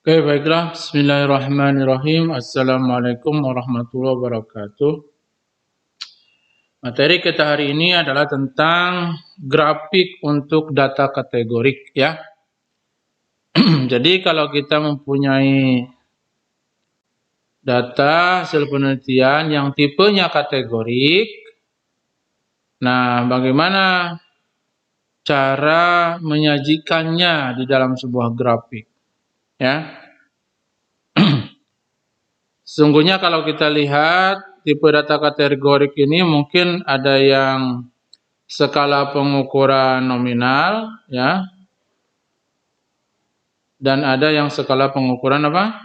Oke, baiklah. Bismillahirrahmanirrahim. Assalamualaikum warahmatullahi wabarakatuh. Materi kita hari ini adalah tentang grafik untuk data kategorik ya. Jadi kalau kita mempunyai data hasil penelitian yang tipenya kategorik, nah bagaimana cara menyajikannya di dalam sebuah grafik ya. Sesungguhnya kalau kita lihat tipe data kategorik ini mungkin ada yang skala pengukuran nominal ya, dan ada yang skala pengukuran apa?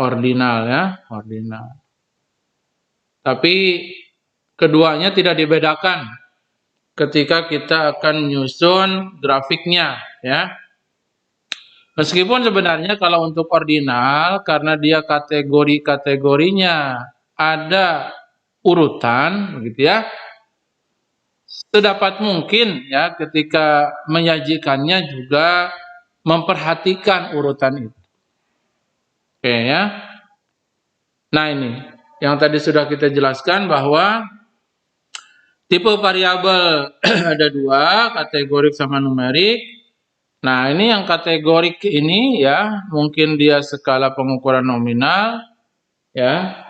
Ordinal ya, ordinal. Tapi keduanya tidak dibedakan ketika kita akan menyusun grafiknya ya. Meskipun sebenarnya kalau untuk ordinal, karena dia kategorinya ada urutan begitu ya, sedapat mungkin ya ketika menyajikannya juga memperhatikan urutan itu. Oke ya. Nah ini yang tadi sudah kita jelaskan bahwa tipe variabel ada dua, kategorik sama numerik. Nah, ini yang kategorik ini ya, mungkin dia skala pengukuran nominal ya,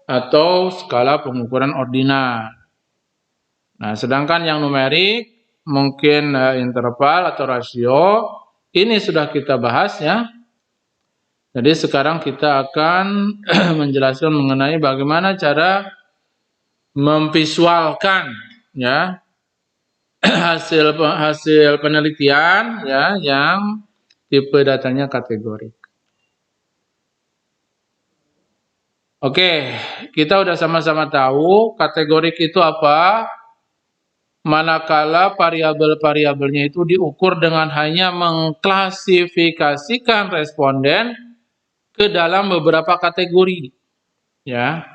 atau skala pengukuran ordinal. Nah, sedangkan yang numerik mungkin interval atau rasio, ini sudah kita bahas ya. Jadi sekarang kita akan menjelaskan mengenai bagaimana cara memvisualkan ya hasil penelitian ya yang tipe datanya kategorik. Oke, kita udah sama-sama tahu kategorik itu apa. Manakala variabel-variabelnya itu diukur dengan hanya mengklasifikasikan responden ke dalam beberapa kategori. Ya.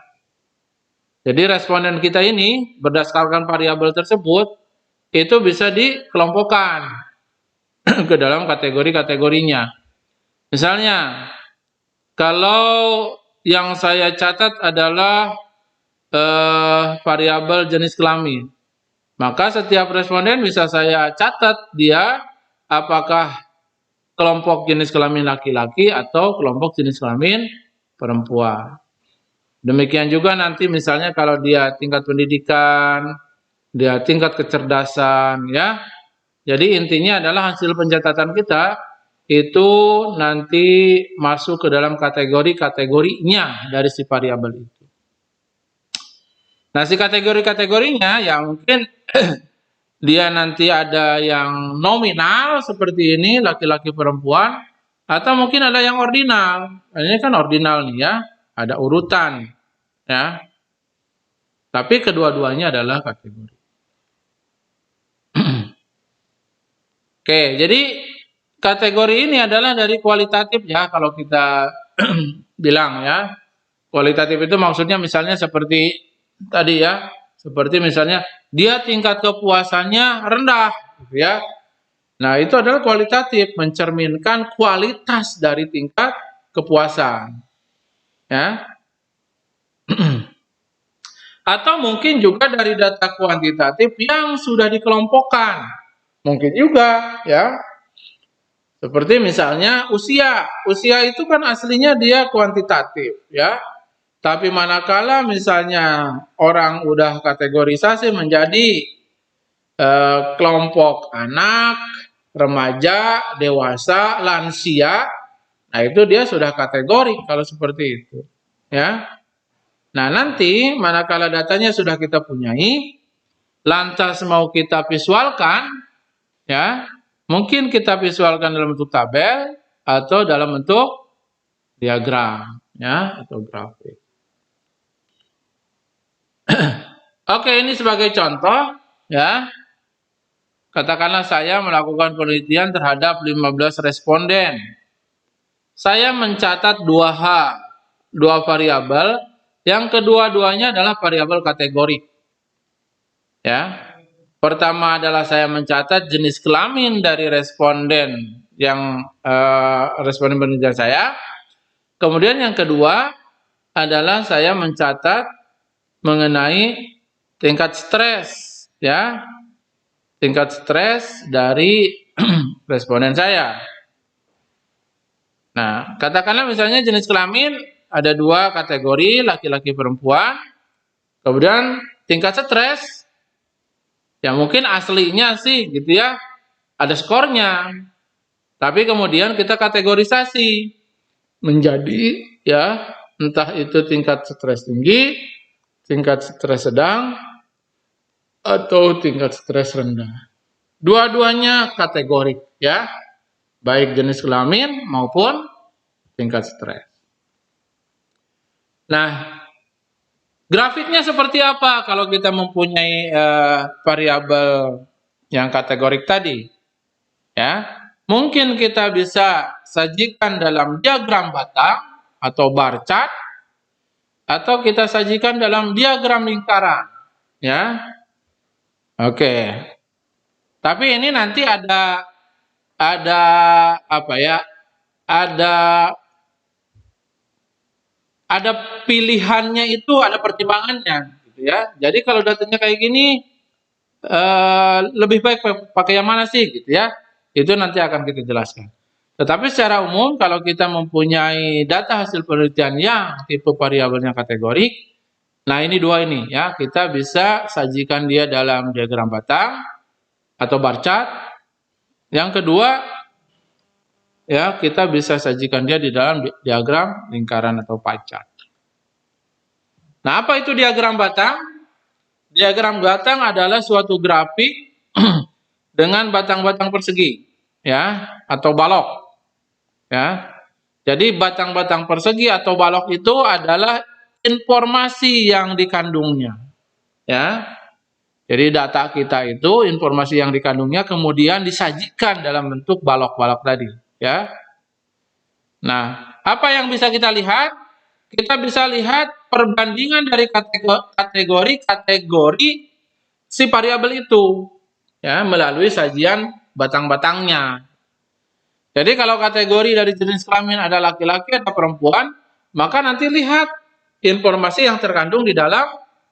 Jadi responden kita ini berdasarkan variabel tersebut itu bisa dikelompokkan ke dalam kategori-kategorinya. Misalnya, kalau yang saya catat adalah variabel jenis kelamin, maka setiap responden bisa saya catat dia apakah kelompok jenis kelamin laki-laki atau kelompok jenis kelamin perempuan. Demikian juga nanti misalnya kalau dia tingkat pendidikan, dia tingkat kecerdasan ya. Jadi intinya adalah hasil pencatatan kita itu nanti masuk ke dalam kategori-kategorinya dari si variabel itu. Nah, si kategori-kategorinya ya mungkin dia nanti ada yang nominal seperti ini, laki-laki perempuan, atau mungkin ada yang ordinal. Ini kan ordinal nih ya, ada urutan ya. Tapi kedua-duanya adalah kategori. Oke, jadi kategori ini adalah dari kualitatif ya kalau kita bilang ya. Kualitatif itu maksudnya misalnya seperti tadi ya, seperti misalnya dia tingkat kepuasannya rendah gitu ya. Nah, itu adalah kualitatif, mencerminkan kualitas dari tingkat kepuasan. Ya. Atau mungkin juga dari data kuantitatif yang sudah dikelompokkan. Mungkin juga ya. Seperti misalnya usia. Usia itu kan aslinya dia kuantitatif ya. Tapi manakala misalnya orang udah kategorisasi menjadi kelompok anak, remaja, dewasa, lansia, nah itu dia sudah kategori kalau seperti itu, ya. Nah, nanti manakala datanya sudah kita punyai, lantas mau kita visualkan, ya, mungkin kita visualkan dalam bentuk tabel atau dalam bentuk diagram, ya, atau grafik. Oke, ini sebagai contoh, ya. Katakanlah saya melakukan penelitian terhadap 15 responden. Saya mencatat dua variabel, yang kedua-duanya adalah variabel kategorik. Ya. Pertama adalah saya mencatat jenis kelamin dari responden yang responden penelitian saya. Kemudian yang kedua adalah saya mencatat mengenai tingkat stres, ya, tingkat stres dari responden saya. Nah, katakanlah misalnya jenis kelamin ada 2 kategori, laki-laki perempuan. Kemudian tingkat stres, ya mungkin aslinya sih gitu ya, ada skornya. Tapi kemudian kita kategorisasi menjadi ya entah itu tingkat stres tinggi, tingkat stres sedang, atau tingkat stres rendah. Dua-duanya kategori ya, baik jenis kelamin maupun tingkat stres. Nah, grafiknya seperti apa kalau kita mempunyai variabel yang kategorik tadi? Ya, mungkin kita bisa sajikan dalam diagram batang atau bar chart, atau kita sajikan dalam diagram lingkaran. Ya, oke. Tapi ini nanti ada apa ya? Ada pilihannya, itu ada pertimbangannya gitu ya. Jadi kalau datanya kayak gini lebih baik pakai yang mana sih gitu ya. Itu nanti akan kita jelaskan. Tetapi secara umum kalau kita mempunyai data hasil penelitian yang tipe variabelnya kategorik, nah ini 2 ini ya, kita bisa sajikan dia dalam diagram batang atau bar chart. Yang kedua, ya kita bisa sajikan dia di dalam diagram lingkaran atau pie chart. Nah, apa itu diagram batang? Diagram batang adalah suatu grafik dengan batang-batang persegi, ya, atau balok, ya. Jadi batang-batang persegi atau balok itu adalah informasi yang dikandungnya, ya. Jadi data kita itu informasi yang dikandungnya kemudian disajikan dalam bentuk balok-balok tadi, ya. Nah, apa yang bisa kita lihat? Kita bisa lihat perbandingan dari kategori si variabel itu, ya, melalui sajian batang-batangnya. Jadi kalau kategori dari jenis kelamin ada laki-laki atau perempuan, maka nanti lihat informasi yang terkandung di dalam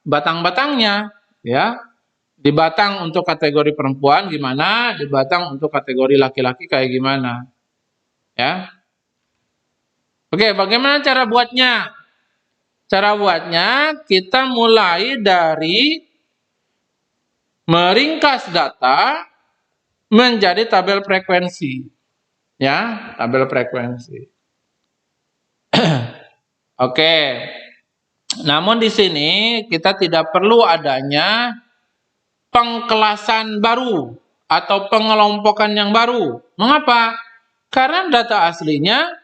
batang-batangnya, ya. Di batang untuk kategori perempuan gimana, di batang untuk kategori laki-laki kayak gimana, ya. Oke, bagaimana cara buatnya? Cara buatnya kita mulai dari meringkas data menjadi tabel frekuensi, ya, tabel frekuensi. Oke. Namun di sini kita tidak perlu adanya pengkelasan baru atau pengelompokan yang baru. Mengapa? Karena data aslinya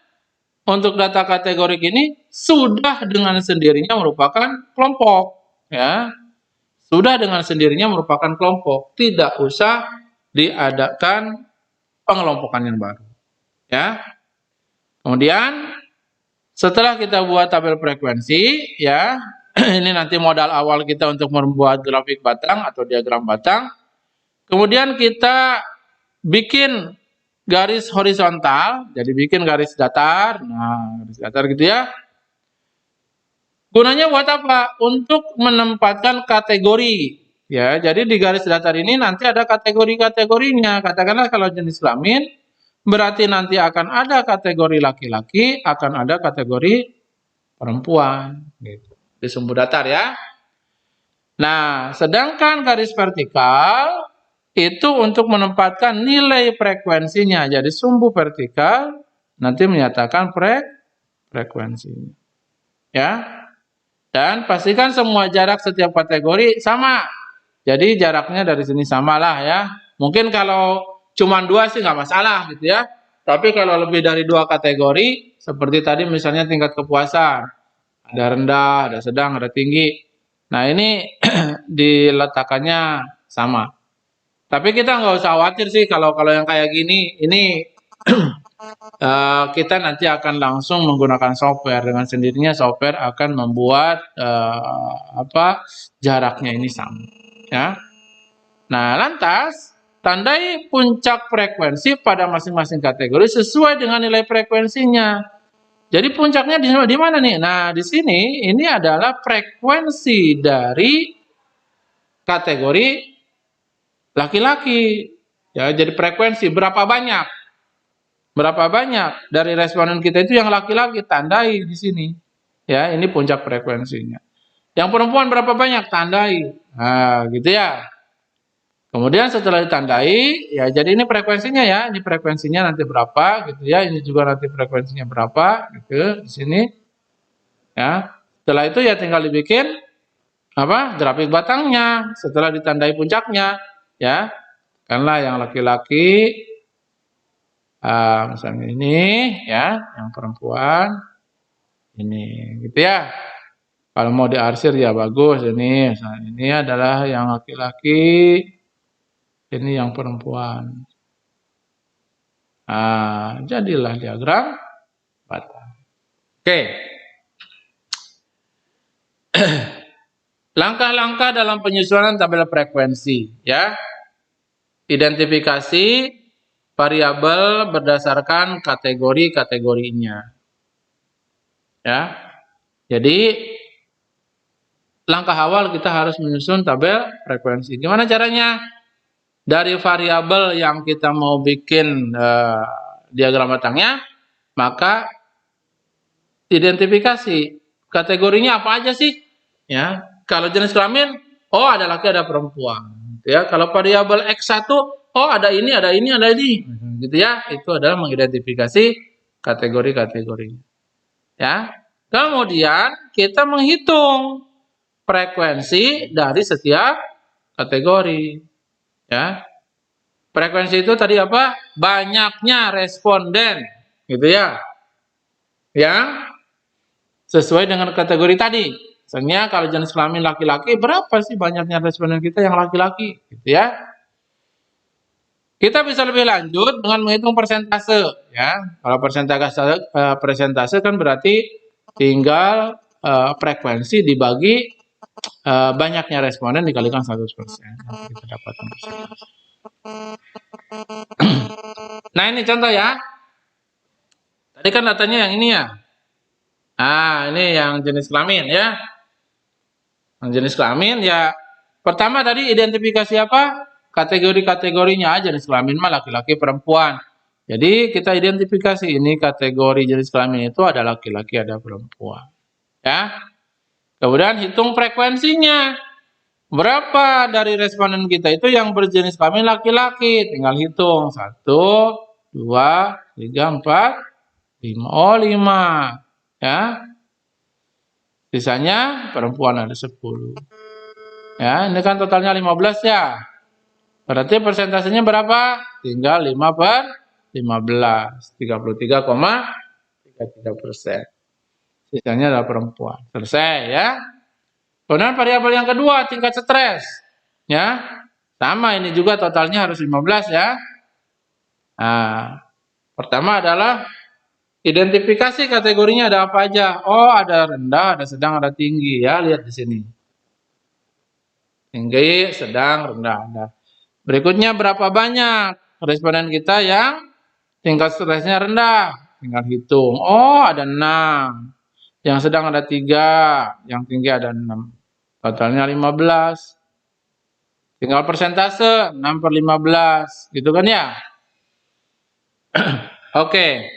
untuk data kategorik ini sudah dengan sendirinya merupakan kelompok, ya. Sudah dengan sendirinya merupakan kelompok, tidak usah diadakan pengelompokan yang baru, ya. Kemudian setelah kita buat tabel frekuensi, ya, ini nanti modal awal kita untuk membuat grafik batang atau diagram batang. Kemudian kita bikin garis horizontal, jadi bikin garis datar, nah garis datar gitu ya. Gunanya buat apa? Untuk menempatkan kategori, ya. Jadi di garis datar ini nanti ada kategori-kategorinya. Katakanlah kalau jenis kelamin, berarti nanti akan ada kategori laki-laki, akan ada kategori perempuan, gitu. Di sumbu datar ya. Nah, sedangkan garis vertikal itu untuk menempatkan nilai frekuensinya. Jadi sumbu vertikal nanti menyatakan frekuensinya, ya. Dan pastikan semua jarak setiap kategori sama. Jadi jaraknya dari sini samalah ya. Mungkin kalau cuma 2 sih nggak masalah gitu ya. Tapi kalau lebih dari 2 kategori, seperti tadi misalnya tingkat kepuasan, ada rendah, ada sedang, ada tinggi. Nah ini diletakkannya sama. Tapi kita nggak usah khawatir sih kalau yang kayak gini. Ini kita nanti akan langsung menggunakan software. Dengan sendirinya software akan membuat jaraknya ini sama, ya. Nah, lantas tandai puncak frekuensi pada masing-masing kategori sesuai dengan nilai frekuensinya. Jadi puncaknya di mana nih? Nah, di sini ini adalah frekuensi dari kategori laki-laki. Ya, jadi frekuensi berapa banyak? Berapa banyak dari responden kita itu yang laki-laki, tandai di sini. Ya, ini puncak frekuensinya. Yang perempuan berapa banyak? Tandai. Nah, gitu ya. Kemudian setelah ditandai, ya jadi ini frekuensinya ya. Ini frekuensinya nanti berapa gitu ya. Ini juga nanti frekuensinya berapa gitu di sini. Ya. Setelah itu ya tinggal dibikin apa? Grafik batangnya setelah ditandai puncaknya, ya. Karena yang laki-laki misalnya ini ya, yang perempuan ini gitu ya. Kalau mau diarsir ya bagus ini. Misalnya ini adalah yang laki-laki, ini yang perempuan. Nah, jadilah diagram batang. Oke. Langkah-langkah dalam penyusunan tabel frekuensi ya. Identifikasi variabel berdasarkan kategori-kategorinya. Ya. Jadi langkah awal kita harus menyusun tabel frekuensi. Gimana caranya? Dari variabel yang kita mau bikin diagram batangnya, maka identifikasi kategorinya apa aja sih? Ya, kalau jenis kelamin, oh ada laki ada perempuan. Ya, kalau variabel X1, oh ada ini, ada ini, ada ini. Gitu ya, itu adalah mengidentifikasi kategori-kategorinya. Ya. Kemudian kita menghitung frekuensi dari setiap kategori. Ya. Frekuensi itu tadi apa? Banyaknya responden, gitu ya. Yang sesuai dengan kategori tadi. Misalnya kalau jenis kelamin laki-laki, berapa sih banyaknya responden kita yang laki-laki, gitu ya. Kita bisa lebih lanjut dengan menghitung persentase, ya. Kalau persentase kan berarti tinggal frekuensi dibagi banyaknya responden dikalikan 100%. Kita dapatkan persentase. Nah, ini contoh ya. Tadi kan datanya yang ini ya. Nah, ini yang jenis kelamin ya. Yang jenis kelamin ya. Pertama tadi identifikasi apa? Kategori-kategorinya aja, jenis kelamin mah laki-laki perempuan. Jadi kita identifikasi ini kategori jenis kelamin itu ada laki-laki ada perempuan. Ya. Kemudian hitung frekuensinya. Berapa dari responden kita itu yang berjenis kelamin laki-laki? Tinggal hitung. 1, 2, 3, 4, 5. Oh, 5. Ya. Sisanya perempuan ada 10. Ya, ini kan totalnya 15 ya. Berarti persentasenya berapa? Tinggal 5 per 15. 33,33%. Sisanya adalah perempuan. Selesai ya. Kemudian variabel yang kedua, tingkat stres. Ya. Sama ini juga totalnya harus 15 ya. Nah, pertama adalah identifikasi kategorinya ada apa aja. Oh, ada rendah, ada sedang, ada tinggi ya. Lihat di sini. Tinggi, sedang, rendah. Ada. Berikutnya berapa banyak responden kita yang tingkat stresnya rendah? Tinggal hitung. Oh, ada 6. Yang sedang ada 3, yang tinggi ada 6. Totalnya 15. Tinggal persentase 6 per 15. Gitu kan ya? Oke.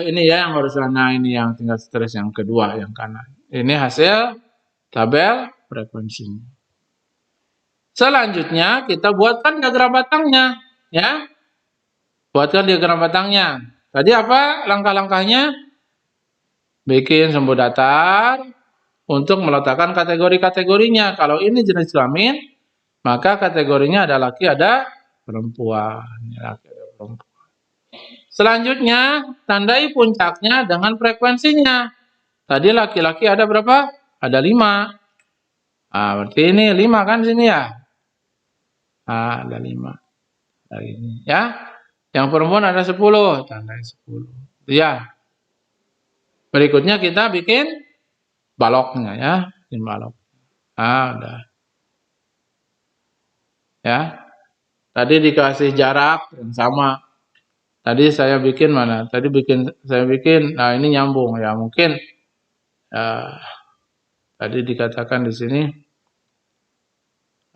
Ini ya yang harus sana, ini yang tingkat stres yang kedua, yang kanan. Ini hasil tabel frekuensinya. Selanjutnya kita buatkan diagram batangnya, ya. Buatkan diagram batangnya. Tadi apa langkah-langkahnya? Bikin sumbu datar untuk meletakkan kategori-kategorinya. Kalau ini jenis kelamin, maka kategorinya ada laki ada perempuan. Laki ada perempuan. Selanjutnya, tandai puncaknya dengan frekuensinya. Tadi laki-laki ada berapa? Ada 5. Nah, berarti ini 5 kan sini ya? Nah, ada 5. Dari ini ya. Yang perempuan ada 10, tandai 10. Ya. Berikutnya kita bikin baloknya ya, bikin balok. Nah, udah. Ya. Tadi dikasih jarak yang sama. Tadi saya bikin mana? Nah ini nyambung ya mungkin. Tadi dikatakan di sini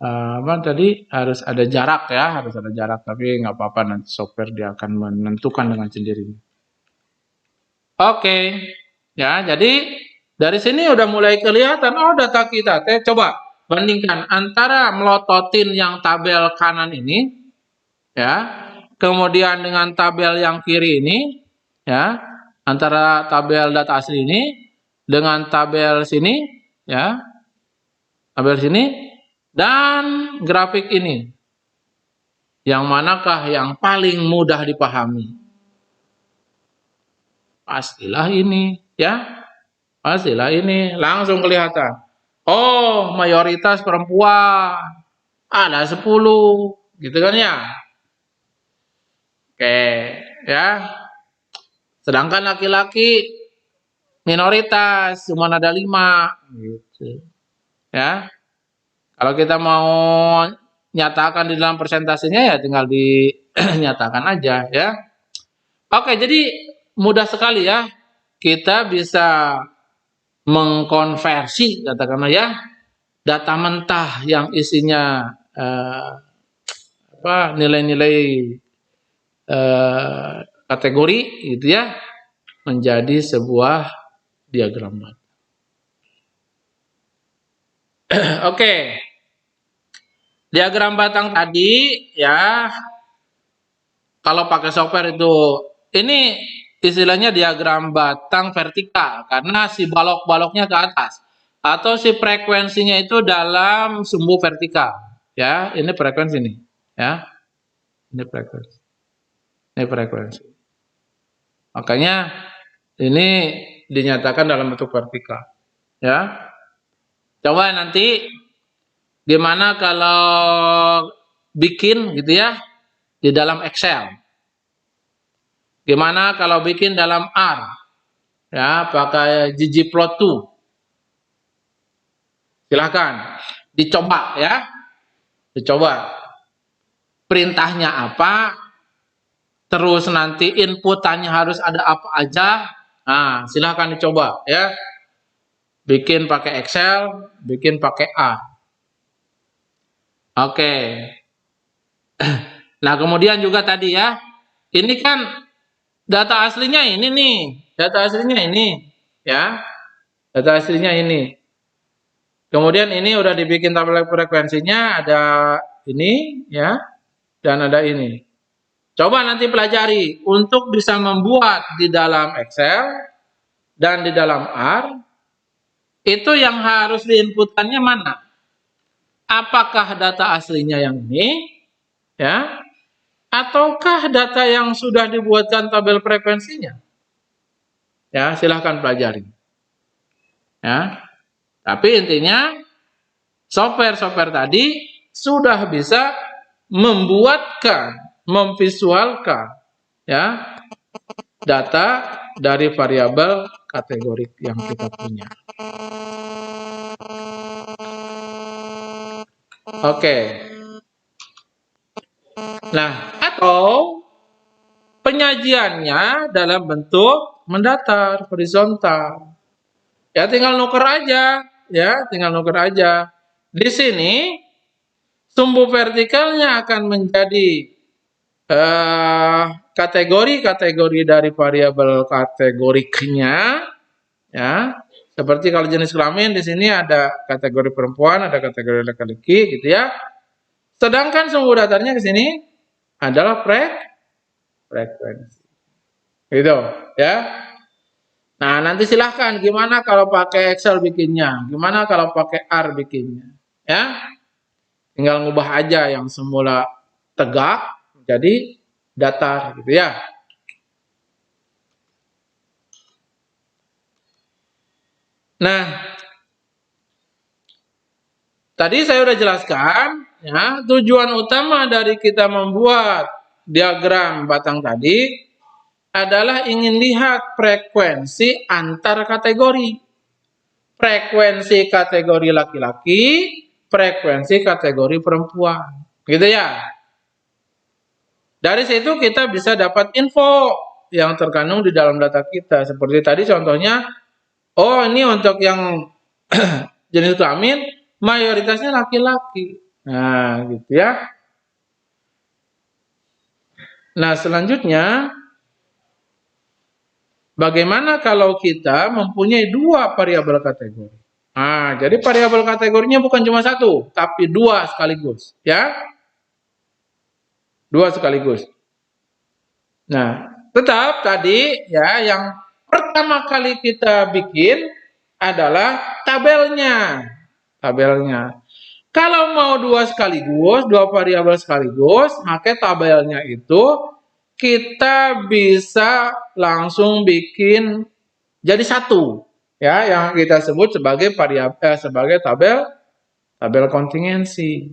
apa tadi harus ada jarak ya, harus ada jarak. Tapi nggak apa-apa nanti software dia akan menentukan dengan sendirinya. Oke, ya jadi dari sini udah mulai kelihatan. Oh data kita, coba bandingkan antara melototin yang tabel kanan ini, ya, kemudian dengan tabel yang kiri ini, ya, antara tabel data asli ini dengan tabel sini, ya, tabel sini dan grafik ini. Yang manakah yang paling mudah dipahami? Pastilah ini, ya. Pastilah ini, langsung kelihatan. Oh, mayoritas perempuan. Ada 10, gitu kan ya? Oke, ya. Sedangkan laki-laki minoritas, cuma ada 5, gitu. Ya. Kalau kita mau nyatakan di dalam persentasenya ya tinggal dinyatakan aja ya. Oke, jadi mudah sekali ya kita bisa mengkonversi katakanlah ya data mentah yang isinya nilai-nilai kategori gitu ya menjadi sebuah diagram batang. Oke. Diagram batang tadi ya kalau pakai software itu ini istilahnya diagram batang vertikal karena si balok-baloknya ke atas atau si frekuensinya itu dalam sumbu vertikal ya. Ini frekuensi nih ya, ini frekuensi, makanya ini dinyatakan dalam bentuk vertikal ya. Coba nanti gimana kalau bikin gitu ya di dalam Excel, gimana kalau bikin dalam R ya pakai ggplot2. Silahkan dicoba ya, dicoba perintahnya apa, terus nanti inputannya harus ada apa aja. Nah, silahkan dicoba ya, bikin pakai Excel, bikin pakai R. Oke. Nah kemudian juga tadi ya, ini kan data aslinya ini nih, data aslinya ini ya, data aslinya ini. Kemudian ini udah dibikin tabel frekuensinya, ada ini ya, dan ada ini. Coba nanti pelajari untuk bisa membuat di dalam Excel dan di dalam R, itu yang harus diinputkannya mana? Apakah data aslinya yang ini, ya, ataukah data yang sudah dibuatkan tabel frekuensinya? Ya, silahkan pelajari. Ya, tapi intinya software-software tadi sudah bisa membuatkan, memvisualkan ya data dari variabel kategori yang kita punya. Oke. Nah, atau penyajiannya dalam bentuk mendatar, horizontal. Ya tinggal nuker aja, ya tinggal nuker aja. Di sini sumbu vertikalnya akan menjadi kategori-kategori dari variabel kategoriknya, ya. Seperti kalau jenis kelamin di sini ada kategori perempuan, ada kategori laki-laki, gitu ya. Sedangkan sumbu datarnya ke sini adalah frekuensi, gitu, ya. Nah nanti silahkan gimana kalau pakai Excel bikinnya, gimana kalau pakai R bikinnya, ya. Tinggal ngubah aja yang semula tegak jadi datar gitu ya. Nah, tadi saya sudah jelaskan ya, tujuan utama dari kita membuat diagram batang tadi adalah ingin lihat frekuensi antar kategori. Frekuensi kategori laki-laki, frekuensi kategori perempuan. Gitu ya. Dari situ kita bisa dapat info yang terkandung di dalam data kita. Seperti tadi contohnya, oh ini untuk yang jenis kelamin mayoritasnya laki-laki. Nah, gitu ya. Nah, selanjutnya bagaimana kalau kita mempunyai dua variabel kategori? Nah, jadi variabel kategorinya bukan cuma satu, tapi dua sekaligus, ya. Dua sekaligus. Nah, tetap tadi ya yang pertama kali kita bikin adalah tabelnya. Tabelnya. Kalau mau dua sekaligus, dua variabel sekaligus, maka tabelnya itu kita bisa langsung bikin jadi satu. Ya, yang kita sebut sebagai variabel sebagai tabel kontingensi.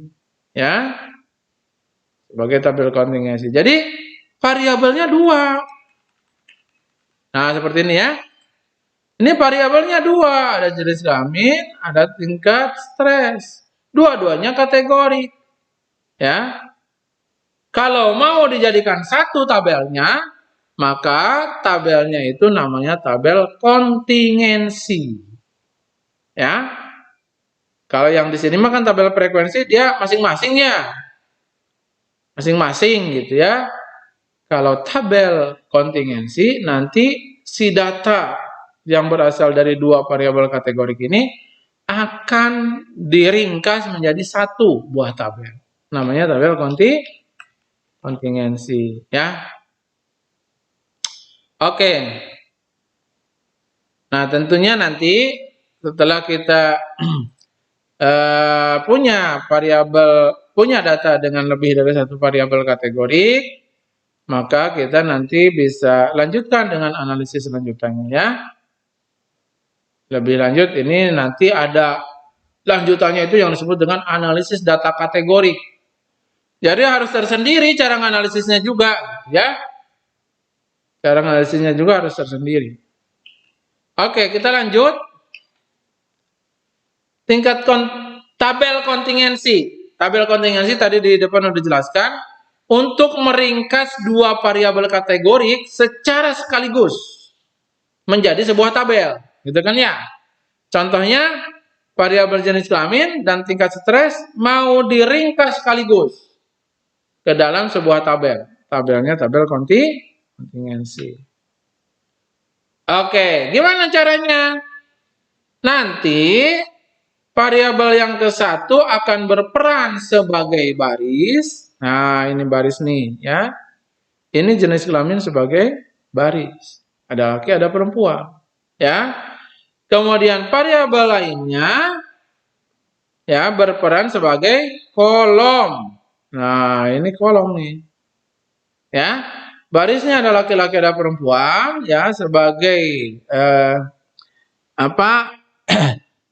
Ya. Sebagai tabel kontingensi. Jadi variabelnya dua. Nah, seperti ini ya. Ini variabelnya dua, ada jenis kelamin, ada tingkat stres. Dua-duanya kategori. Ya. Kalau mau dijadikan satu tabelnya, maka tabelnya itu namanya tabel kontingensi. Ya. Kalau yang di sini mah kan tabel frekuensi dia masing-masing ya. Masing-masing gitu ya. Kalau tabel kontingensi nanti si data yang berasal dari dua variabel kategori ini akan diringkas menjadi satu buah tabel. Namanya tabel kontingensi ya. Oke. Nah, tentunya nanti setelah kita punya data dengan lebih dari satu variabel kategori, maka kita nanti bisa lanjutkan dengan analisis lanjutannya ya. Lebih lanjut ini nanti ada lanjutannya itu yang disebut dengan analisis data kategori. Jadi harus tersendiri cara analisisnya juga ya. Cara analisisnya juga harus tersendiri. Oke, kita lanjut. Tingkat tabel kontingensi. Tabel kontingensi tadi di depan sudah dijelaskan. Untuk meringkas dua variabel kategori secara sekaligus menjadi sebuah tabel, gitu kan ya. Contohnya variabel jenis kelamin dan tingkat stres mau diringkas sekaligus ke dalam sebuah tabel. Tabelnya tabel kontingensi. Oke, gimana caranya? Nanti variabel yang ke satu akan berperan sebagai baris. Nah, ini baris nih ya. Ini jenis kelamin sebagai baris. Ada laki, ada perempuan. Ya. Kemudian variabel lainnya ya berperan sebagai kolom. Nah, ini kolom nih. Ya. Barisnya ada laki-laki, ada perempuan ya sebagai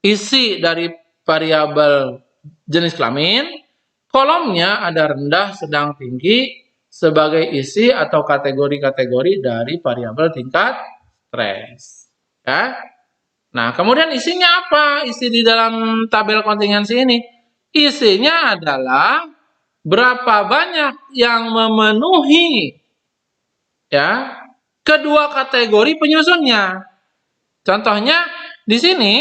isi dari variabel jenis kelamin. Kolomnya ada rendah, sedang, tinggi sebagai isi atau kategori-kategori dari variabel tingkat stres. Ya. Nah, kemudian isinya apa? Isi di dalam tabel kontingensi ini. Isinya adalah berapa banyak yang memenuhi ya kedua kategori penyusunnya. Contohnya di sini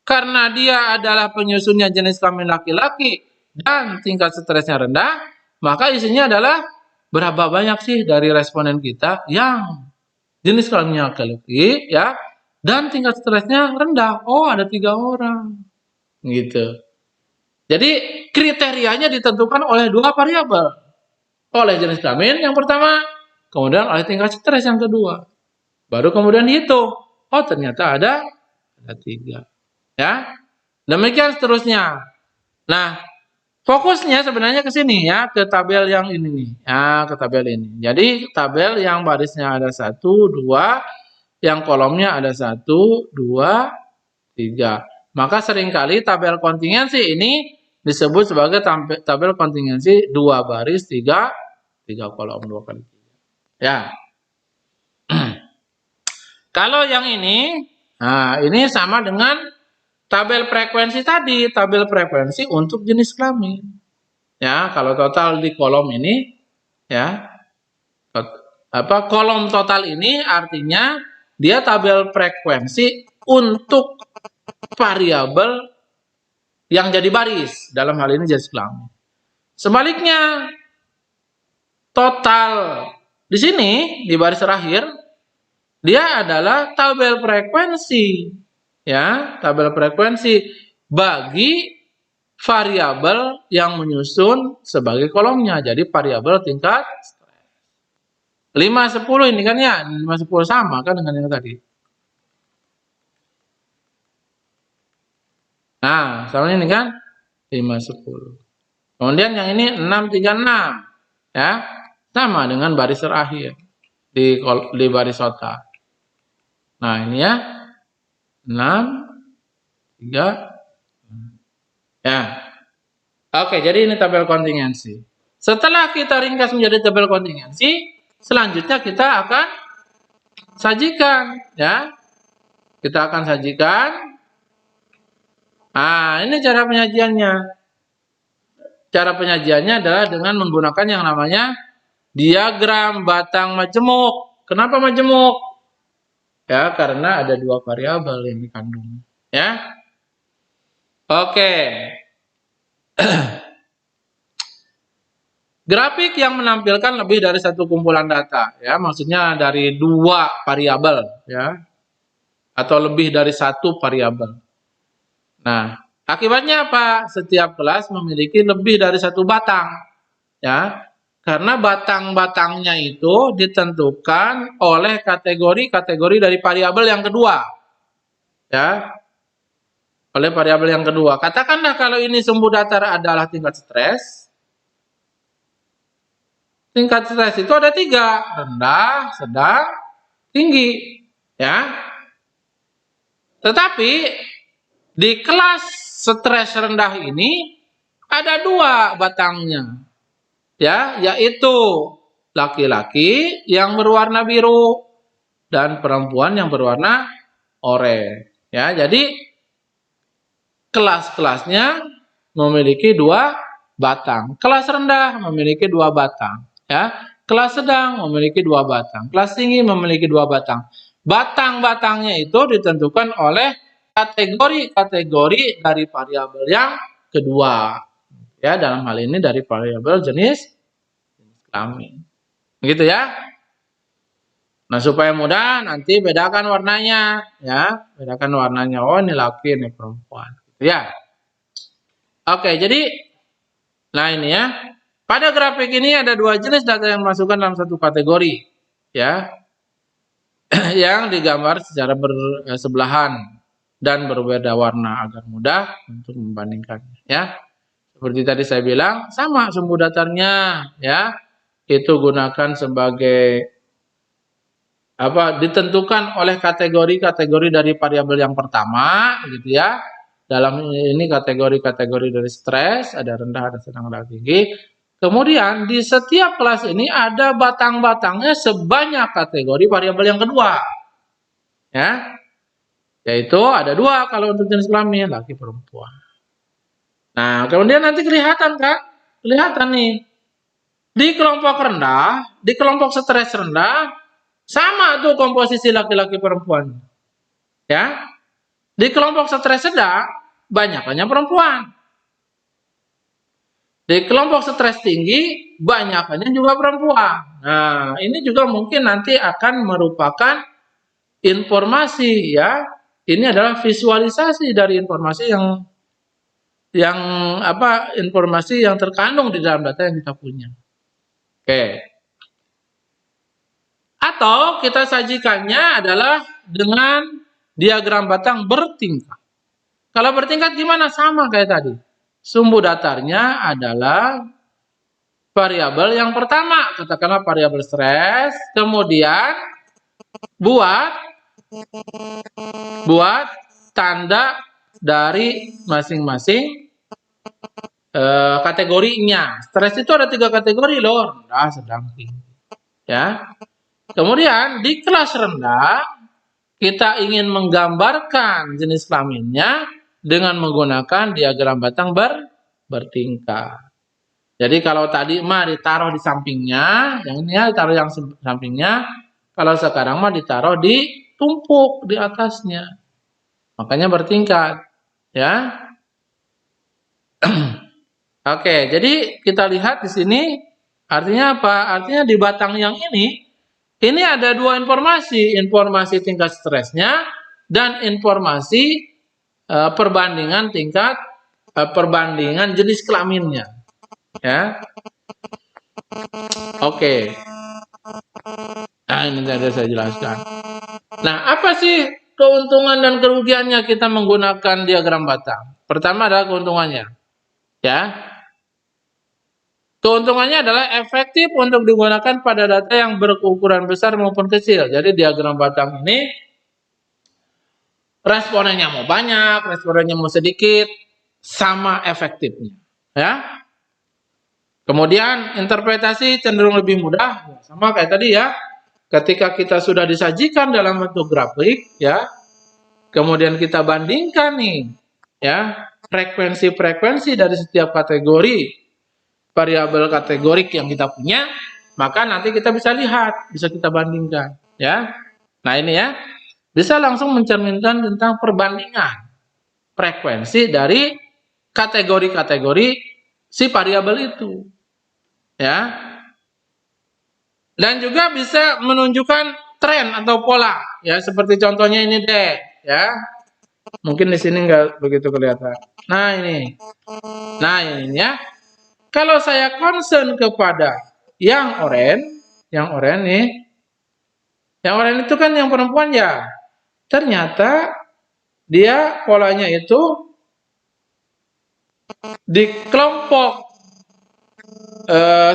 karena dia adalah penyusunnya jenis kelamin laki-laki dan tingkat stresnya rendah, maka isinya adalah berapa banyak sih dari responden kita yang jenis kelaminnya laki-laki ya dan tingkat stresnya rendah. Oh, ada 3 orang. Gitu. Jadi kriterianya ditentukan oleh dua variabel. Oleh jenis kelamin yang pertama, kemudian oleh tingkat stres yang kedua. Baru kemudian dihitung. Oh, ternyata ada 3. Ya. Demikian seterusnya. Nah, fokusnya sebenarnya ke sini ya, ke tabel yang ini nih. Ya, ke tabel ini. Jadi tabel yang barisnya ada 1, 2, yang kolomnya ada 1, 2, 3. Maka seringkali tabel kontingensi ini disebut sebagai tabel kontingensi 2 baris, 3 kolom, 2 kali 3. Ya. Kalau yang ini, nah ini sama dengan tabel frekuensi tadi, tabel frekuensi untuk jenis kelamin. Ya, kalau total di kolom ini, ya, kolom total ini artinya dia tabel frekuensi untuk variabel yang jadi baris, dalam hal ini jenis kelamin. Sebaliknya, total di sini di baris terakhir dia adalah tabel frekuensi, ya, tabel frekuensi bagi variabel yang menyusun sebagai kolomnya. Jadi variabel tingkat 5, 10 ini kan ya, 5, 10 sama kan dengan yang tadi. Nah, sama ini kan 5, 10. Kemudian yang ini 6, 3, 6. Ya, sama dengan baris terakhir di baris total. Nah, ini ya 6, 3. Ya. Oke, jadi ini tabel kontingensi. Setelah kita ringkas menjadi tabel kontingensi, selanjutnya kita akan sajikan, ya. Kita akan sajikan. Nah, ini cara penyajiannya. Cara penyajiannya adalah dengan menggunakan yang namanya diagram batang majemuk. Kenapa majemuk? Ya, karena ada dua variabel yang dikandung. Ya. Oke. Grafik yang menampilkan lebih dari satu kumpulan data, ya, maksudnya dari dua variabel, ya, atau lebih dari satu variabel. Nah, akibatnya apa? Setiap kelas memiliki lebih dari satu batang, ya, karena batang-batangnya itu ditentukan oleh kategori-kategori dari variabel yang kedua, ya, oleh variabel yang kedua. Katakanlah kalau ini sumbu datar adalah tingkat stres. Tingkat stres itu ada 3, rendah, sedang, tinggi, ya. Tetapi di kelas stres rendah ini ada 2 batangnya, ya, yaitu laki-laki yang berwarna biru dan perempuan yang berwarna oranye. Ya, jadi kelas-kelasnya memiliki 2 batang. Kelas rendah memiliki 2 batang. Ya, kelas sedang memiliki 2 batang, kelas tinggi memiliki 2 batang. Batang-batangnya itu ditentukan oleh kategori-kategori dari variabel yang kedua. Ya, dalam hal ini dari variabel jenis kelamin. Begitu ya. Nah, supaya mudah nanti bedakan warnanya, ya. Bedakan warnanya. Oh, ini laki, ini perempuan. Ya. Oke, jadi nah ini ya. Pada grafik ini ada 2 jenis data yang dimasukkan dalam satu kategori, ya, yang digambar secara bersebelahan dan berbeda warna agar mudah untuk membandingkannya, ya. Seperti tadi saya bilang, sama sumbu datarnya, ya, itu gunakan sebagai ditentukan oleh kategori-kategori dari variabel yang pertama, gitu ya. Dalam ini kategori-kategori dari stres, ada rendah, ada sedang, ada tinggi. Kemudian di setiap kelas ini ada batang-batangnya sebanyak kategori variabel yang kedua, ya, yaitu ada 2 kalau untuk jenis kelamin, laki perempuan. Nah, kemudian nanti kelihatan kan, kelihatan nih di kelompok rendah, di kelompok stres rendah sama tuh komposisi laki-laki perempuan, ya. Di kelompok stres sedang banyakannya perempuan. Di kelompok stres tinggi, banyakannya juga perempuan. Nah, ini juga mungkin nanti akan merupakan informasi, ya. Ini adalah visualisasi dari informasi informasi yang terkandung di dalam data yang kita punya. Oke. Atau kita sajikannya adalah dengan diagram batang bertingkat. Kalau bertingkat gimana? Sama kayak tadi. Sumbu datarnya adalah variabel yang pertama, katakanlah variabel stres, kemudian buat tanda dari masing-masing kategorinya. Stres itu ada 3 kategori loh, rendah, sedang, tinggi. Ya. Kemudian di kelas rendah kita ingin menggambarkan jenis kelaminnya dengan menggunakan diagram batang bertingkat. Jadi kalau tadi mah ditaruh di sampingnya, yang ini ya ditaruh yang sampingnya, kalau sekarang mah ditaruh di tumpuk di atasnya. Makanya bertingkat, ya. Oke, jadi kita lihat di sini artinya apa? Artinya di batang yang ini ada dua informasi tingkat stresnya dan informasi perbandingan jenis kelaminnya, ya. Oke. Nah, ini tadi saya jelaskan. Nah, apa sih keuntungan dan kerugiannya kita menggunakan diagram batang? Pertama adalah keuntungannya, ya. Keuntungannya adalah efektif untuk digunakan pada data yang berukuran besar maupun kecil. Jadi diagram batang ini responennya mau banyak, responennya mau sedikit, sama efektifnya, ya. Kemudian interpretasi cenderung lebih mudah, sama kayak tadi ya. Ketika kita sudah disajikan dalam bentuk grafik, ya, kemudian kita bandingkan nih, ya, frekuensi-frekuensi dari setiap kategori variabel kategorik yang kita punya, maka nanti kita bisa lihat, bisa kita bandingkan, ya. Nah, ini ya, bisa langsung mencerminkan tentang perbandingan frekuensi dari kategori-kategori si variabel itu, ya. Dan juga bisa menunjukkan tren atau pola, ya, seperti contohnya ini deh, ya. Mungkin di sini nggak begitu kelihatan. Nah, ini ya. Kalau saya concern kepada yang oranye nih, yang oranye itu kan yang perempuan ya. Ternyata dia polanya itu di kelompok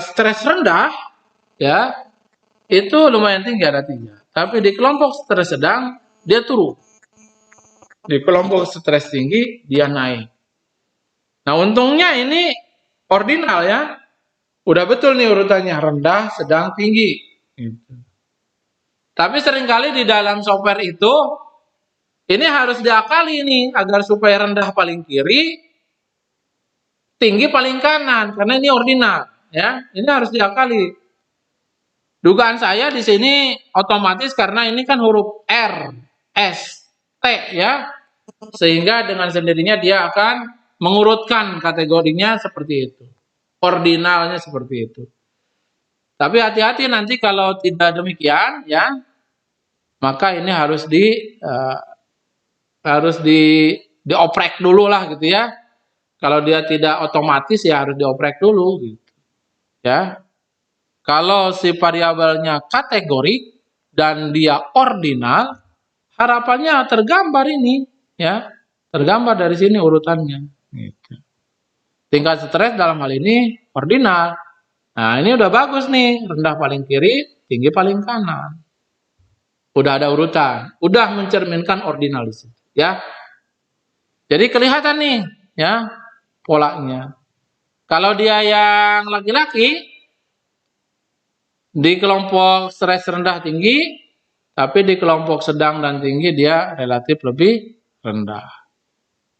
stres rendah, ya, itu lumayan tinggi, ada 3. Tapi di kelompok stres sedang dia turun. Di kelompok stres tinggi dia naik. Nah, untungnya ini ordinal ya. Udah betul nih urutannya, rendah, sedang, tinggi. Gitu. Tapi seringkali di dalam software itu ini harus diakali nih agar supaya rendah paling kiri, tinggi paling kanan, karena ini ordinal, ya. Ini harus diakali. Dugaan saya di sini otomatis karena ini kan huruf R, S, T, ya. Sehingga dengan sendirinya dia akan mengurutkan kategorinya seperti itu. Ordinalnya seperti itu. Tapi hati-hati nanti kalau tidak demikian, ya, maka ini harus dioprek dulu lah gitu ya. Kalau dia tidak otomatis ya harus dioprek dulu gitu. Ya. Kalau si variabelnya kategorik dan dia ordinal, harapannya tergambar ini, ya. Tergambar dari sini urutannya gitu. Tingkat stres dalam hal ini ordinal. Nah, ini udah bagus nih, rendah paling kiri, tinggi paling kanan. Udah ada urutan, udah mencerminkan ordinal di situ, ya. Jadi kelihatan nih, ya, polanya. Kalau dia yang laki-laki di kelompok stres rendah tinggi, tapi di kelompok sedang dan tinggi dia relatif lebih rendah.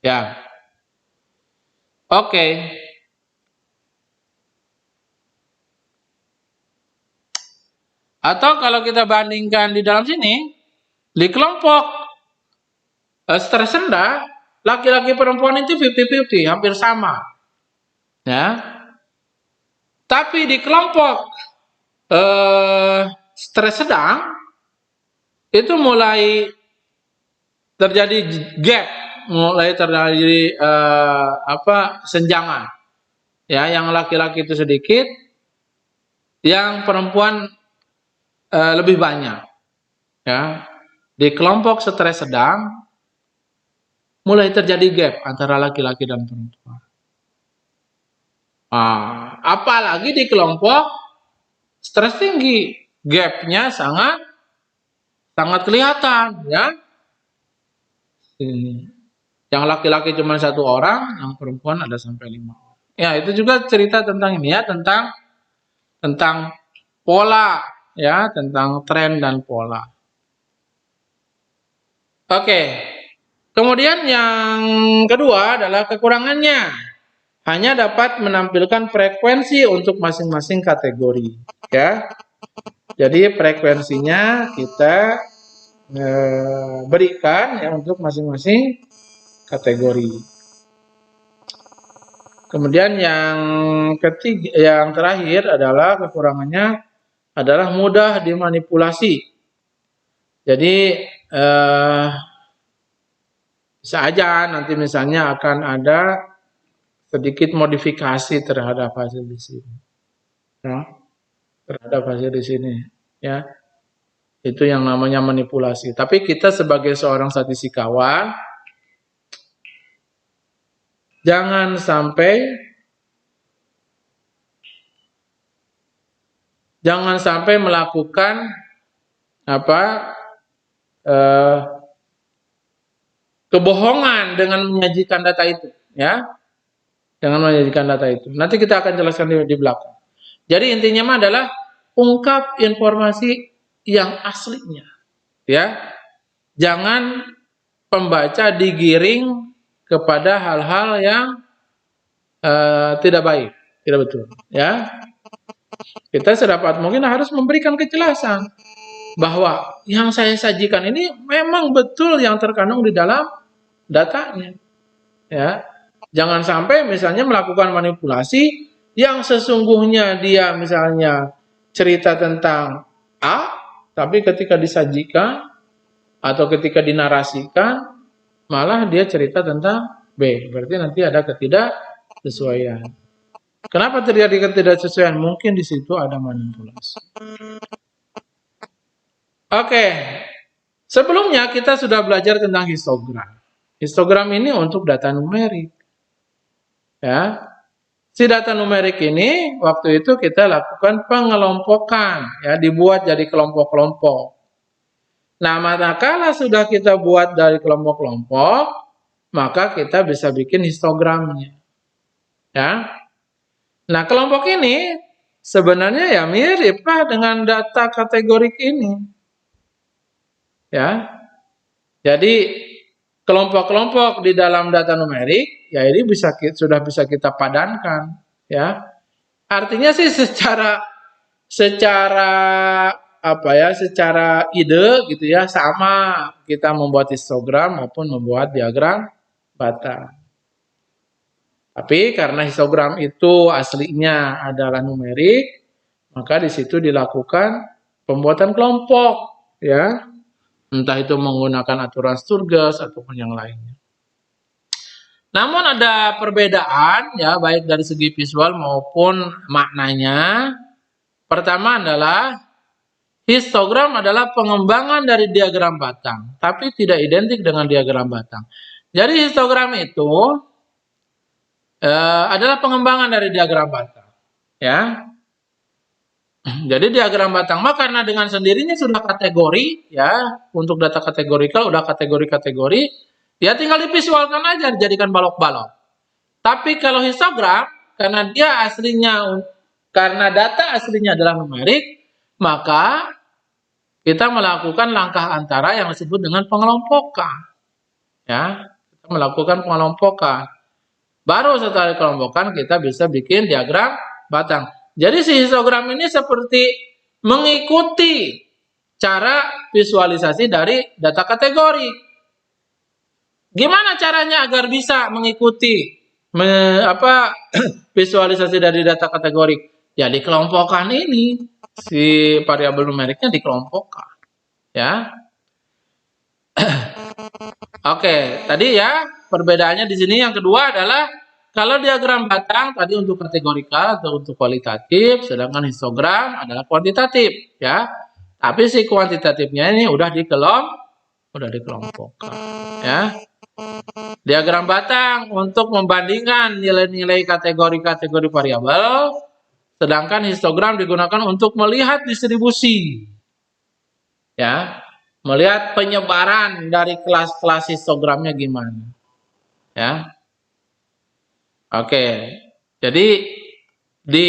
Ya. Oke. Atau kalau kita bandingkan di dalam sini, di kelompok stres rendah, laki-laki perempuan itu 50-50, hampir sama. Ya. Tapi di kelompok stres sedang itu mulai terjadi gap, mulai terjadi senjangan. Ya, yang laki-laki itu sedikit, yang perempuan lebih banyak. Ya. Di kelompok stres sedang mulai terjadi gap antara laki-laki dan perempuan. Apalagi di kelompok stres tinggi, gapnya sangat kelihatan, ya. Yang laki-laki cuma 1 orang, yang perempuan ada sampai 5 orang. Ya, itu juga cerita tentang ini ya, tentang pola, ya, tentang tren dan pola. Oke. Kemudian yang kedua adalah kekurangannya. hanya dapat menampilkan frekuensi untuk masing-masing kategori, ya. Jadi frekuensinya kita berikan ya untuk masing-masing kategori. Kemudian yang ketiga, yang terakhir adalah kekurangannya adalah mudah dimanipulasi. Jadi bisa aja nanti misalnya akan ada sedikit modifikasi terhadap hasil di sini, ya, terhadap hasil di sini, ya. Itu yang namanya manipulasi. Tapi kita sebagai seorang statistikawan jangan sampai melakukan kebohongan dengan menyajikan data itu, ya. Dengan menyajikan data itu. Nanti kita akan jelaskan di belakang. Jadi intinya adalah ungkap informasi yang aslinya, ya. Jangan pembaca digiring kepada hal-hal yang tidak baik, tidak betul, ya. Kita sedapat mungkin harus memberikan kejelasan bahwa yang saya sajikan ini memang betul yang terkandung di dalam datanya, ya. Jangan sampai misalnya melakukan manipulasi yang sesungguhnya dia misalnya cerita tentang A, tapi ketika disajikan atau ketika dinarasikan malah dia cerita tentang B. Berarti nanti ada ketidaksesuaian. Kenapa terjadi ketidaksesuaian? Mungkin di situ ada manipulasi. Oke. Sebelumnya kita sudah belajar tentang histogram. Histogram ini untuk data numerik. Ya. Si data numerik ini waktu itu kita lakukan pengelompokan, ya, dibuat jadi kelompok-kelompok. Nah, manakala sudah kita buat dari kelompok-kelompok, maka kita bisa bikin histogramnya. Ya. Nah, kelompok ini sebenarnya ya mirip lah dengan data kategorik ini. Ya. Jadi kelompok-kelompok di dalam data numerik ya ini sudah bisa kita padankan, ya. Artinya sih secara ide gitu ya sama kita membuat histogram maupun membuat diagram batang. Tapi karena histogram itu aslinya adalah numerik, maka di situ dilakukan pembuatan kelompok, ya. Entah itu menggunakan aturan Sturges ataupun yang lainnya. Namun ada perbedaan ya baik dari segi visual maupun maknanya. Pertama adalah histogram adalah pengembangan dari diagram batang, tapi tidak identik dengan diagram batang. Jadi histogram itu adalah pengembangan dari diagram batang, ya. Jadi diagram batang mah karena dengan sendirinya sudah kategori, ya, untuk data kategorikal udah kategori-kategori, ya tinggal divisualkan aja dijadikan balok-balok. Tapi kalau histogram karena data aslinya adalah numerik, maka kita melakukan langkah antara yang disebut dengan pengelompokan. Ya, kita melakukan pengelompokan. Baru setelah kelompokan kita bisa bikin diagram batang. Jadi si histogram ini seperti mengikuti cara visualisasi dari data kategori. Gimana caranya agar bisa mengikuti visualisasi dari data kategori? Ya dikelompokkan ini, si variabel numeriknya dikelompokkan. Ya. Oke, tadi ya perbedaannya di sini yang kedua adalah kalau diagram batang tadi untuk kategorikal atau untuk kualitatif, sedangkan histogram adalah kuantitatif, ya. Tapi si kuantitatifnya ini udah dikelompokkan, ya. Diagram batang untuk membandingkan nilai-nilai kategori-kategori variabel, sedangkan histogram digunakan untuk melihat distribusi, ya. Melihat penyebaran dari kelas-kelas histogramnya gimana, ya. Oke, jadi di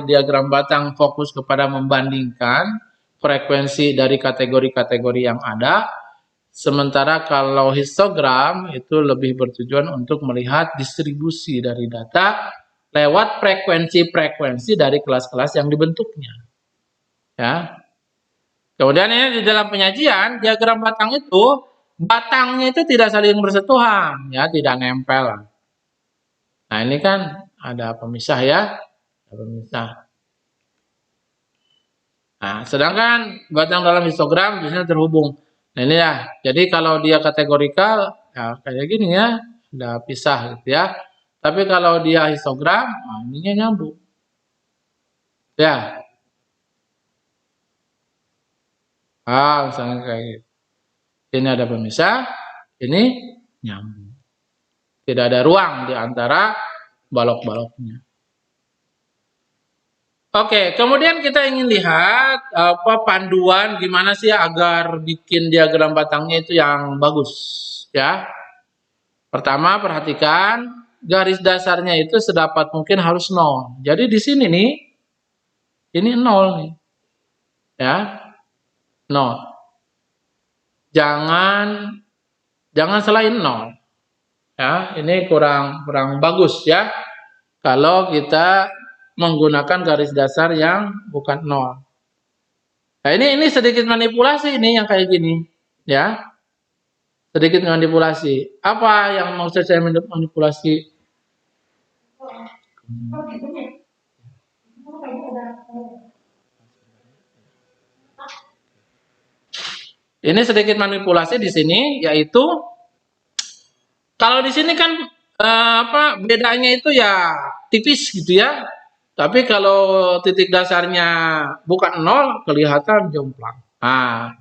diagram batang fokus kepada membandingkan frekuensi dari kategori-kategori yang ada. Sementara kalau histogram itu lebih bertujuan untuk melihat distribusi dari data lewat frekuensi-frekuensi dari kelas-kelas yang dibentuknya. Ya. Kemudian ini di dalam penyajian, diagram batang itu, batangnya itu tidak saling bersentuhan, ya, tidak nempel. Nah, ini kan ada pemisah ya, ada pemisah. Nah, sedangkan batang dalam histogram biasanya terhubung. Nah, ini ya. Jadi kalau dia kategorikal, ya kayak gini ya, udah pisah gitu ya. Tapi kalau dia histogram, nah ininya nyambung. Ya. Misalnya kayak gitu. Ini ada pemisah, ini nyambung. Tidak ada ruang di antara balok-baloknya. Oke, kemudian kita ingin lihat apa panduan gimana sih agar bikin diagram batangnya itu yang bagus, ya. Pertama, perhatikan garis dasarnya itu sedapat mungkin harus 0. Jadi di sini nih, ini 0 nih, ya, 0. Jangan selain 0, ya. Ini kurang bagus ya. Kalau kita menggunakan garis dasar yang bukan 0. Nah, ini sedikit manipulasi ini yang kayak gini, ya. Sedikit manipulasi. Apa yang maksud saya manipulasi? Ini sedikit manipulasi di sini, yaitu kalau di sini kan bedanya itu ya tipis gitu ya. Tapi kalau titik dasarnya bukan 0, kelihatan jomplang. Nah,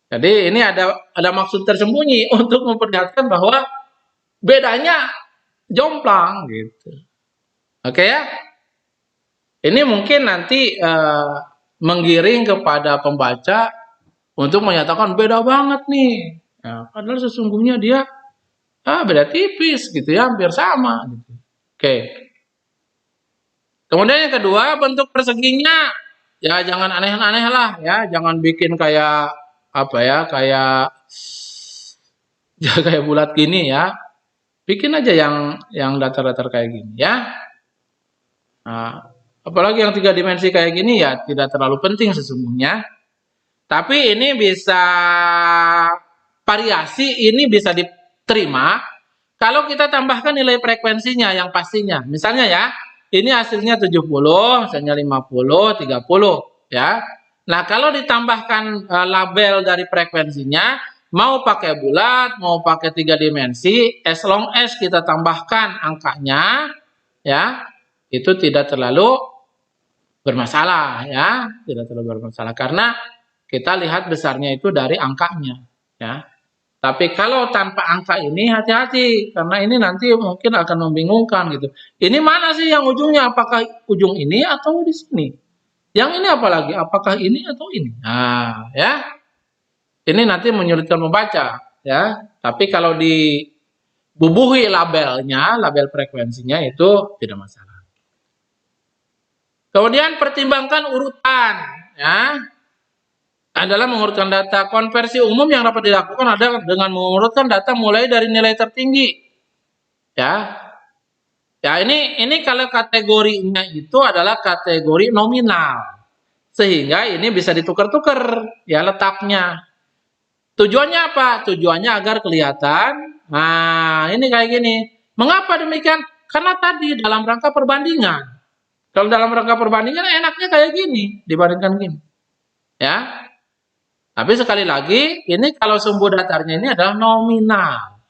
jadi ini ada maksud tersembunyi untuk memperlihatkan bahwa bedanya jomplang gitu. Oke ya? Ini mungkin nanti menggiring kepada pembaca untuk menyatakan beda banget nih. Ya, padahal sesungguhnya dia beda tipis gitu ya, hampir sama gitu. Oke. Kemudian yang kedua, bentuk perseginya ya jangan aneh-aneh lah ya, jangan bikin kayak apa ya, kayak ya kayak bulat gini ya. Bikin aja yang datar-datar kayak gini ya. Nah, apalagi yang 3 dimensi kayak gini ya tidak terlalu penting sesungguhnya. Tapi ini bisa variasi ini bisa diterima kalau kita tambahkan nilai frekuensinya yang pastinya. Misalnya ya, ini hasilnya 70, misalnya 50, 30 ya. Nah, kalau ditambahkan label dari frekuensinya, mau pakai bulat, mau pakai 3 dimensi, as long as kita tambahkan angkanya ya, itu tidak terlalu bermasalah ya, tidak terlalu bermasalah karena kita lihat besarnya itu dari angkanya ya. Tapi kalau tanpa angka ini hati-hati karena ini nanti mungkin akan membingungkan gitu. Ini mana sih yang ujungnya? Apakah ujung ini atau di sini? Yang ini apalagi? Apakah ini atau ini? Nah, ya. Ini nanti menyulitkan membaca ya. Tapi kalau dibubuhi labelnya, label frekuensinya itu tidak masalah. Kemudian pertimbangkan urutan ya. Adalah mengurutkan data. Konversi umum yang dapat dilakukan adalah dengan mengurutkan data mulai dari nilai tertinggi. Ya. Ya, ini kalau kategorinya itu adalah kategori nominal. Sehingga ini bisa ditukar-tukar ya letaknya. Tujuannya apa? Tujuannya agar kelihatan. Nah, ini kayak gini. Mengapa demikian? Karena tadi dalam rangka perbandingan. Kalau dalam rangka perbandingan enaknya kayak gini dibandingkan gini. Ya. Tapi sekali lagi, ini kalau sumbu datarnya ini adalah nominal.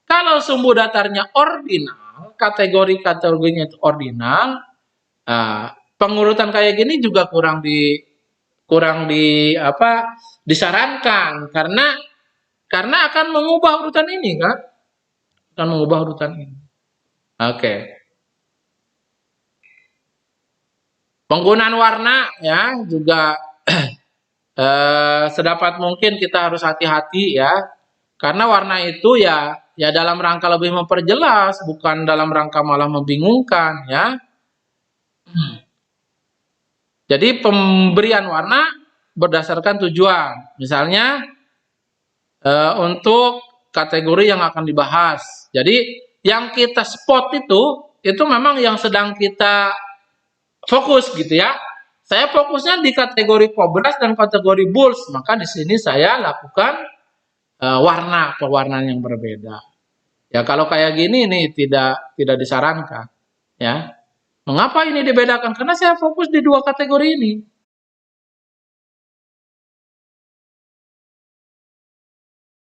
Kalau sumbu datarnya ordinal, kategori-kategorinya itu ordinal, pengurutan kayak gini juga kurang disarankan karena akan mengubah urutan ini kan, akan mengubah urutan ini. Oke. Penggunaan warna ya juga sedapat mungkin kita harus hati-hati ya, karena warna itu ya dalam rangka lebih memperjelas, bukan dalam rangka malah membingungkan ya. Jadi pemberian warna berdasarkan tujuan. Misalnya untuk kategori yang akan dibahas. Jadi yang kita spot itu memang yang sedang kita fokus gitu ya. Saya fokusnya di kategori Kobras dan kategori Bulls, maka di sini saya lakukan warna pewarnaan yang berbeda. Ya kalau kayak gini ini tidak disarankan ya. Mengapa ini dibedakan? Karena saya fokus di dua kategori ini.